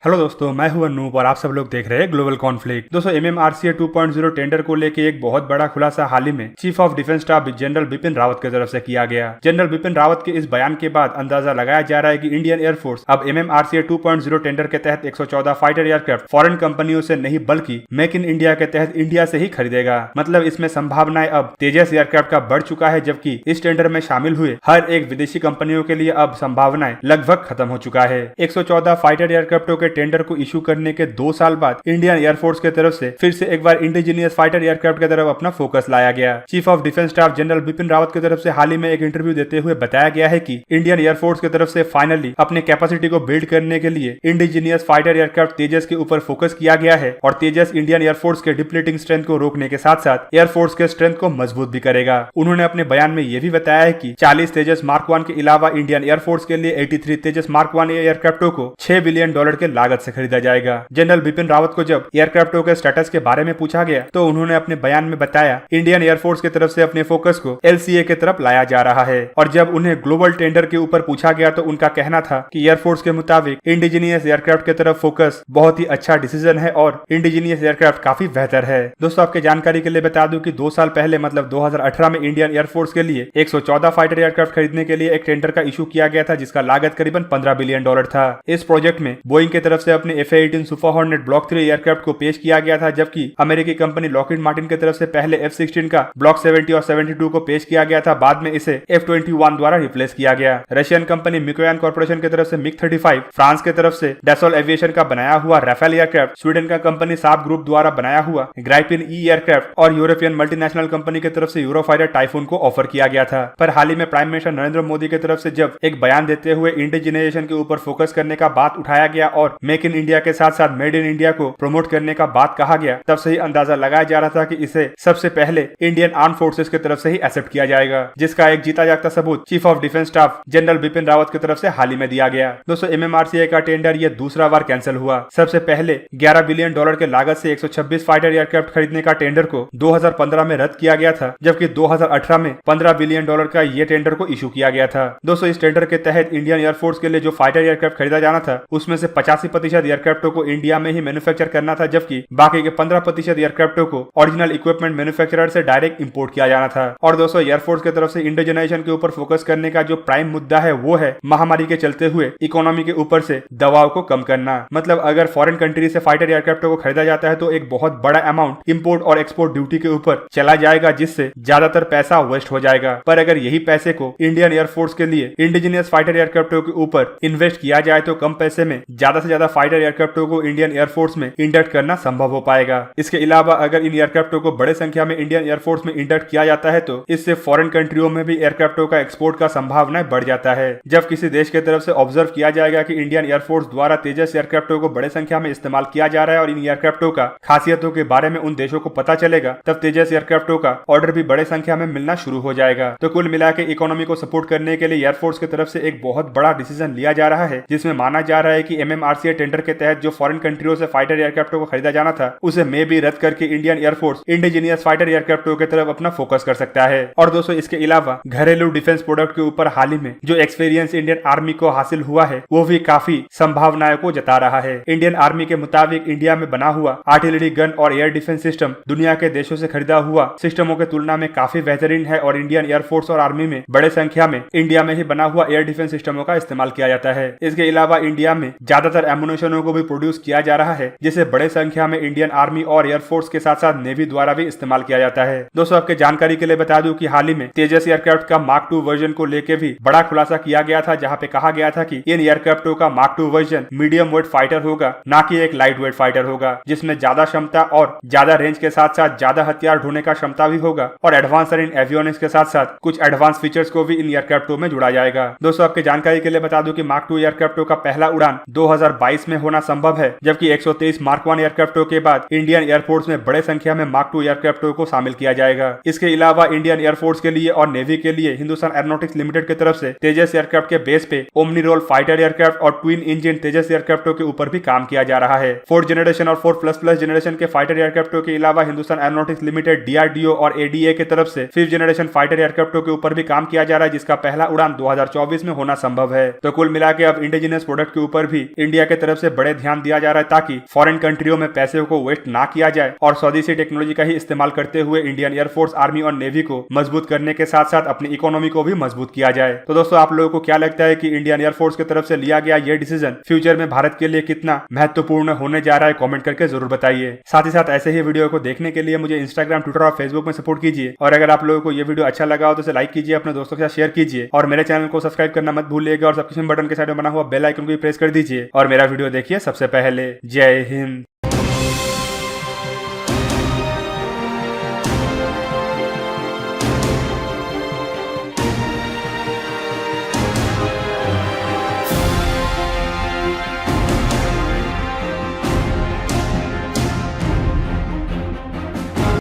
Hello दोस्तों, मैं हूं अनूप और आप सब लोग देख रहे हैं ग्लोबल कॉन्फ्लिक्ट। दोस्तों, एमएमआरसीए 2.0 टेंडर को लेके एक बहुत बड़ा खुलासा हाल ही में chief of defence staff general Bipin Rawat की तरफ से किया गया। जनरल बिपिन रावत के इस बयान के बाद अंदाजा लगाया जा रहा है कि इंडियन एयरफोर्स अब एमएमआरसीए 2.0 टेंडर के तहत 114 फाइटर एयरक्राफ्ट फॉरेन कंपनियों से नहीं बल्कि मेक इन इंडिया के तहत इंडिया से ही खरीदेगा। मतलब इसमें संभावनाएं अब तेजस एयरक्राफ्ट का बढ़ चुका है, जबकि इस टेंडर में शामिल हुए हर एक विदेशी कंपनियों के लिए अब संभावनाएं लगभग खत्म हो चुका है। 114 फाइटर एयरक्राफ्टों के टेंडर को इशू करने के 2 साल बाद इंडियन एयरफोर्स के तरफ से फिर से एक बार इंडिजीनियस फाइटर एयरक्राफ्ट की तरफ अपना फोकस लाया गया। Chief of defence staff general Bipin Rawat की तरफ से हाल ही में एक इंटरव्यू देते हुए बताया गया है कि इंडियन एयरफोर्स की तरफ से फाइनली अपने कैपेसिटी को बिल्ड करने के लिए इंडिजीनियस फाइटर एयरक्राफ्ट तेजस के ऊपर फोकस किया गया है और तेजस इंडियन एयरफोर्स के डिप्लीटिंग स्ट्रेंथ को रोकने के साथ साथ एयरफोर्स के स्ट्रेंथ को मजबूत भी करेगा। उन्होंने अपने बयान में यह भी बताया है कि 40 तेजस मार्क 1 के अलावा इंडियन एयरफोर्स के लिए 83 तेजस मार्क 1 एयरक्राफ्टों को $6 बिलियन की लागत से खरीदा जाएगा। जनरल बिपिन रावत को जब एयरक्राफ्टों के स्टेटस के बारे में पूछा गया तो उन्होंने अपने बयान में बताया इंडियन एयरफोर्स की तरफ से अपने फोकस को एलसीए की तरफ लाया जा रहा है। और जब उन्हें ग्लोबल टेंडर के ऊपर पूछा गया तो उनका कहना था कि एयरफोर्स के मुताबिक इंडिजीनियस एयरक्राफ्ट की तरफ फोकस बहुत ही अच्छा डिसीजन है और इंडिजीनियस एयरक्राफ्ट काफी बेहतर है। दोस्तों, आपके जानकारी के लिए बता दूं कि 2 साल पहले मतलब 2018 में इंडियन एयरफोर्स के लिए 114 फाइटर एयरक्राफ्ट खरीदने के लिए एक टेंडर का इशू किया गया था, जिसका लागत करीबन $15 बिलियन था। इस प्रोजेक्ट में बोइंग की तरफ से अपने F/A-18 super hornet block 3 aircraft को पेश किया गया था, जबकि अमेरिकी कंपनी लॉकहीड मार्टिन की तरफ से पहले F-16 का ब्लॉक 70 और 72 को पेश किया गया था। बाद में इसे F-21 द्वारा रिप्लेस किया गया। रशियन कंपनी मिकोयान कॉर्पोरेशन की तरफ से MiG-35, फ्रांस की तरफ से डैसोल एविएशन का बनाया हुआ राफेल एयरक्राफ्ट, स्वीडन का कंपनी साब ग्रुप द्वारा बनाया हुआ ग्राइपिन ई एयरक्राफ्ट और यूरोपियन मल्टीनेशनल कंपनी की तरफ से यूरोफाइटर टाइफून को ऑफर किया गया था। पर हाल ही में प्राइम मिनिस्टर नरेंद्र मोदी की तरफ से जब एक बयान देते हुए इंडिजीनाइजेशन के ऊपर फोकस करने का बात उठाया गया और मेक इन इंडिया के साथ साथ मेड इन इंडिया को प्रमोट करने का बात कहा गया, तब से ही अंदाजा लगाया जा रहा था कि इसे सबसे पहले इंडियन आर्म फोर्सेस की तरफ से ही एक्सेप्ट किया जाएगा, जिसका एक जीता जागता सबूत chief of defence staff general Bipin Rawat की तरफ से हाल ही में दिया गया। दोस्तों, एमएमआरसीए का टेंडर ये दूसरा बार कैंसिल हुआ। सबसे पहले $11 बिलियन के लागत से 126 फाइटर एयरक्राफ्ट खरीदने का टेंडर को 2015 में रद्द किया गया था, जबकि 2018 में $15 बिलियन का ये टेंडर को इशू किया गया था। दोस्तों, इस टेंडर के तहत इंडियन एयरफोर्स के लिए जो फाइटर एयरक्राफ्ट खरीदा जाना था उसमें से 85% एयरक्राफ्टों को इंडिया में ही मैन्युफैक्चर करना था, जबकि बाकी के 15% एयरक्राफ्टों को ओरिजिनल इक्विपमेंट मैन्युफैक्चरर से डायरेक्ट इंपोर्ट किया जाना था। और दोस्तों, एयरफोर्स की तरफ से इंडिजीनाइजेशन के ऊपर फोकस करने का जो प्राइम मुद्दा है वो है महामारी के चलते हुए इकोनॉमी के ऊपर से दबाव को कम करना। मतलब अगर फॉरेन कंट्री से फाइटर एयरक्राफ्टों को खरीदा जाता है तो एक बहुत बड़ा अमाउंट इंपोर्ट और एक्सपोर्ट ड्यूटी के ऊपर चला जाएगा, जिससे ज्यादातर पैसा वेस्ट हो जाएगा। पर अगर यही पैसे को इंडियन एयरफोर्स के लिए इंडिजीनियस फाइटर एयरक्राफ्टों के ऊपर इन्वेस्ट किया जाए तो कम पैसे में ज्यादा से ज्यादा फाइटर एयरक्राफ्टों को इंडियन एयरफोर्स में इंडक्ट करना संभव हो पाएगा। इसके अलावा अगर इन एयरक्राफ्टों को बड़े संख्या में इंडियन एयरफोर्स में इंडक्ट किया जाता है तो इससे फॉरेन कंट्रियों में भी एयरक्राफ्टों का एक्सपोर्ट का संभावना बढ़ जाता है। जब किसी देश की तरफ से ऑब्जर्व किया जाएगा कि इंडियन एयरफोर्स द्वारा तेजस एयरक्राफ्टों को बड़े संख्या में इस्तेमाल किया जा रहा है और इन एयरक्राफ्टों का खासियतों के बारे में उन देशों को पता चलेगा, तब तेजस एयरक्राफ्टों का ऑर्डर भी बड़े संख्या में मिलना शुरू हो जाएगा। तो कुल मिला के इकोनॉमी को सपोर्ट करने के लिए एयरफोर्स की तरफ से एक बहुत बड़ा डिसीजन लिया जा रहा है, जिसमें माना जा रहा है कि एमएमआरसीए टेंडर के तहत जो फॉरेन कंट्रियों से फाइटर एयरक्राफ्टों को खरीदा जाना था उसे मे भी रद्द करके इंडियन एयरफोर्स इंडिजीनियस फाइटर एयरक्राफ्टों की तरफ अपना फोकस कर सकता है। और दोस्तों, इसके अलावा घरेलू डिफेंस प्रोडक्ट के ऊपर हाल ही में जो एक्सपीरियंस इंडियन आर्मी को हासिल हुआ है वो भी काफी संभावनाओं को जता रहा है। इंडियन आर्मी के मुताबिक इंडिया में बना हुआ आर्टिलरी गन और एयर डिफेंस सिस्टम दुनिया के देशों से खरीदा हुआ सिस्टमों के तुलना में काफी बेहतरीन है और इंडियन एयरफोर्स और आर्मी में बड़े संख्या में इंडिया में ही बना हुआ एयर डिफेंस सिस्टमों का इस्तेमाल किया जाता है। इसके अलावा इंडिया में ज्यादातर एमुनेशनों को भी प्रोड्यूस किया जा रहा है, जिसे बड़े संख्या में इंडियन आर्मी और एयरफोर्स के साथ साथ नेवी द्वारा भी इस्तेमाल किया जाता है। दोस्तों, आपके जानकारी के लिए बता दूं कि हाल ही में तेजस एयरक्राफ्ट का मार्क 2 वर्जन को लेकर भी बड़ा खुलासा किया गया था, जहां पे कहा गया था कि इन एयरक्राफ्टों का mark 2 version medium wait fighter होगा, ना कि एक लाइट वेट फाइटर होगा, जिसमें ज्यादा क्षमता और ज्यादा रेंज के साथ साथ ज्यादा हथियार ढोने का क्षमता भी होगा और एडवांस इन एवियोनिक्स के साथ साथ कुछ एडवांस फीचर्स को भी इन एयरक्राफ्टों में जुड़ा जाएगा। दोस्तों, आपके जानकारी के लिए बता दूं कि मार्क 2 एयरक्राफ्टों का पहला उड़ान 2022 में होना संभव है, जबकि 123 मार्क 1 एयरक्राफ्टों के बाद इंडियन एयरफोर्स में बड़े संख्या में मार्क 2 एयरक्राफ्टों को शामिल किया जाएगा। इसके अलावा इंडियन एयरफोर्स के लिए और नेवी के लिए हिंदुस्तान एरोनॉटिक्स लिमिटेड की तरफ से तेजस एयरक्राफ्ट के बेस पे ओमनी रोल फाइटर एयरक्राफ्ट और ट्विन इंजन तेजस एयरक्राफ्टों के ऊपर भी काम किया जा रहा है। 4th जनरेशन और 4++ जनरेशन के फाइटर एयरक्राफ्टों के अलावा हिंदुस्तान एरोनॉटिक्स लिमिटेड डीआरडीओ और एडीए की तरफ से 5th जनरेशन फाइटर एयरक्राफ्टों के ऊपर भी काम किया जा रहा है, जिसका पहला उड़ान 2024 में होना संभव है। तो कुल मिला के अब इंडिजिनस प्रोडक्ट के ऊपर भी इंडिया की तरफ से बड़े ध्यान दिया जा रहा है ताकि फॉरेन कंट्रियों में पैसे को वेस्ट ना किया जाए और स्वदेशी टेक्नोलॉजी का ही इस्तेमाल करते हुए इंडियन एयरफोर्स, आर्मी और नेवी को मजबूत करने के साथ साथ अपनी इकोनॉमी को भी मजबूत किया जाए। तो दोस्तों, आप लोगों को क्या लगता है कि इंडियन एयरफोर्स की तरफ से लिया गया ये डिसीजन फ्यूचर में भारत के लिए कितना महत्वपूर्ण होने जा रहा है? कमेंट करके जरूर बताइए। साथ ही साथ ऐसे ही वीडियो को देखने के लिए मुझे इंस्टाग्राम, ट्विटर और फेसबुक में सपोर्ट कीजिए और अगर आप लोगों को ये वीडियो अच्छा लगा हो तो इसे लाइक कीजिए, अपने दोस्तों के साथ शेयर कीजिए और मेरे चैनल को सब्सक्राइब करना मत भूलिएगा और सब्सक्रिप्शन बटन के साइड में बना हुआ बेल आइकन को भी प्रेस कर दीजिए और मेरा वीडियो देखिए सबसे पहले। जय हिंद।